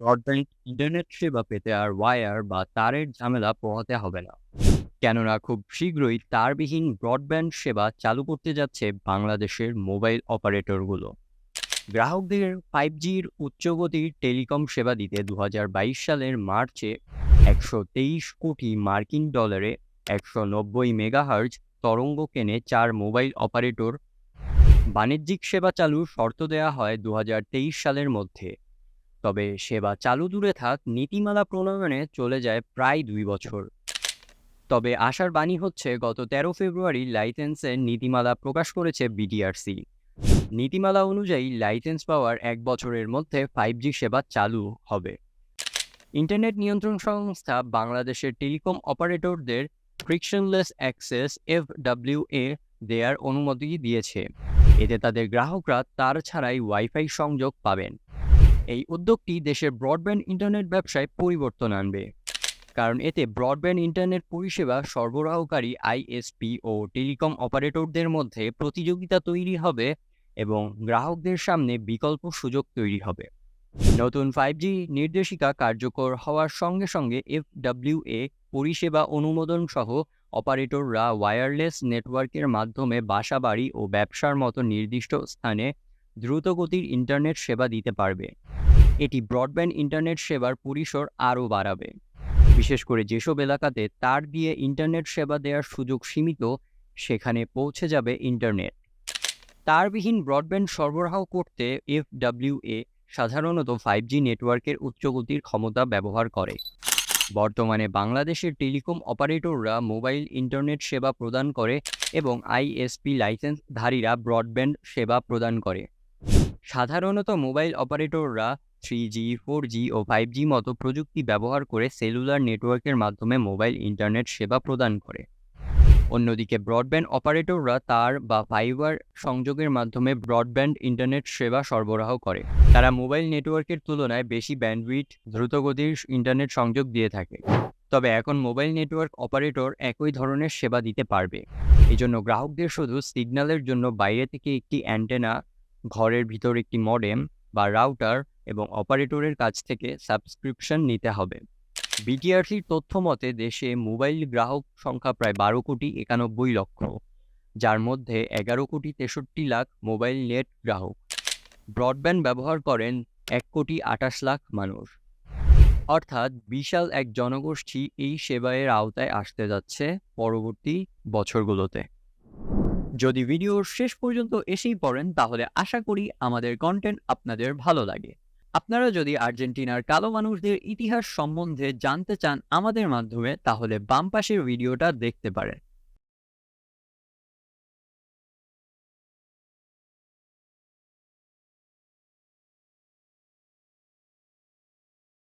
Broadband internet সেবা পেতে আর wire বা তারের ঝামেলা পোহাতে হবে না। কেননা খুব শীঘ্রই তারবিহীন ব্রডব্যান্ড সেবা চালু করতে যাচ্ছে বাংলাদেশের মোবাইল অপারেটরগুলো। গ্রাহকদের 5Gর উচ্চগতির টেলিকম সেবা দিতে 2022 সালের মার্চে 123 কোটি মার্কিন ডলারে 190 মেগাহার্জ তরঙ্গ কেনে 4 মোবাইল অপারেটর। বাণিজ্যিক সেবা চালুর শর্ত দেয়া হয় 2023 সালের মধ্যে। তবে সেবা চালু দূরে থাক, নীতিমালা প্রণয়নে চলে যায় প্রায় 2 বছর। তবে আশার বাণী হচ্ছে, গত 13 ফেব্রুয়ারি লাইসেন্সের নীতিমালা প্রকাশ করেছে বিটিআরসি। নীতিমালা অনুযায়ী লাইসেন্স পাওয়ার 1 বছরের মধ্যে 5G সেবা চালু হবে। ইন্টারনেট নিয়ন্ত্রণ সংস্থা বাংলাদেশের টেলিকম অপারেটরদের ফ্রিকশনলেস অ্যাক্সেস এফডব্লিউএ দেওয়ার অনুমতি দিয়েছে। এতে তাদের গ্রাহকরা তার ছাড়াই ওয়াইফাই সংযোগ পাবেন। এই উদ্যোগটি দেশের ব্রডব্যান্ড ইন্টারনেট ব্যবসায় পরিবর্তন আনবে, কারণ এতে ব্রডব্যান্ড ইন্টারনেট পরিষেবা সরবরাহকারী আইএসপি ও টেলিকম অপারেটরদের মধ্যে প্রতিযোগিতা তৈরি হবে এবং গ্রাহকদের সামনে বিকল্প সুযোগ তৈরি হবে। নতুন 5G নির্দেশিকা কার্যকর হওয়ার সঙ্গে সঙ্গে এফডব্লিউএ পরিষেবা অনুমোদন সহ অপারেটররা ওয়্যারলেস নেটওয়ার্কের মাধ্যমে বাসাবাড়ি ও ব্যবসার মতো নির্দিষ্ট স্থানে দ্রুতগতির ইন্টারনেট সেবা দিতে পারবে। এটি ব্রডব্যান্ড ইন্টারনেট সেবার পরিসর আরও বাড়াবে, বিশেষ করে যেসব এলাকাতে তার দিয়ে ইন্টারনেট সেবা দেওয়ার সুযোগ সীমিত, সেখানে পৌঁছে যাবে ইন্টারনেট। তারবিহীন ব্রডব্যান্ড সরবরাহ করতে এফডব্লিউএ সাধারণত 5G নেটওয়ার্কের উচ্চগতির ক্ষমতা ব্যবহার করে। বর্তমানে বাংলাদেশের টেলিকম অপারেটররা মোবাইল ইন্টারনেট সেবা প্রদান করে এবং আইএসপি লাইসেন্সধারীরা ব্রডব্যান্ড সেবা প্রদান করে। সাধারণত মোবাইল অপারেটররা 3G, 4G ও 5G মতো প্রযুক্তি ব্যবহার করে সেলুলার নেটওয়ার্কের মাধ্যমে মোবাইল ইন্টারনেট সেবা প্রদান করে। অন্যদিকে ব্রডব্যান্ড অপারেটররা তার বা ফাইবার সংযোগের মাধ্যমে ব্রডব্যান্ড ইন্টারনেট সেবা সরবরাহ করে। তারা মোবাইল নেটওয়ার্কের তুলনায় বেশি ব্যান্ডউইথ, দ্রুতগতির ইন্টারনেট সংযোগ দিয়ে থাকে। তবে এখন মোবাইল নেটওয়ার্ক অপারেটর একই ধরনের সেবা দিতে পারবে। এজন্য গ্রাহকদের শুধু সিগন্যালের জন্য বাইরে থেকে একটি অ্যান্টেনা, ঘরের ভিতর একটি মডেম বা রাউটার এবং অপারেটরের কাছ থেকে সাবস্ক্রিপশন নিতে হবে। বিটিআরসির তথ্য মতে দেশে মোবাইল গ্রাহক সংখ্যা প্রায় 12,91,00,000, যার মধ্যে 11,63,00,000 মোবাইল নেট গ্রাহক। ব্রডব্যান্ড ব্যবহার করেন 1,28,00,000 মানুষ। অর্থাৎ বিশাল এক জনগোষ্ঠী এই সেবায়ের আওতায় আসতে যাচ্ছে পরবর্তী বছরগুলোতে। যদি ভিডিওর শেষ পর্যন্ত এসেই পড়েন, তাহলে আশা করি আমাদের কন্টেন্ট আপনাদের ভালো লাগে। আপনারা যদি আর্জেন্টিনার কালো মানুষদের ইতিহাস সম্বন্ধে জানতে চান আমাদের মাধ্যমে, তাহলে বাম পাশের ভিডিওটা দেখতে পারেন।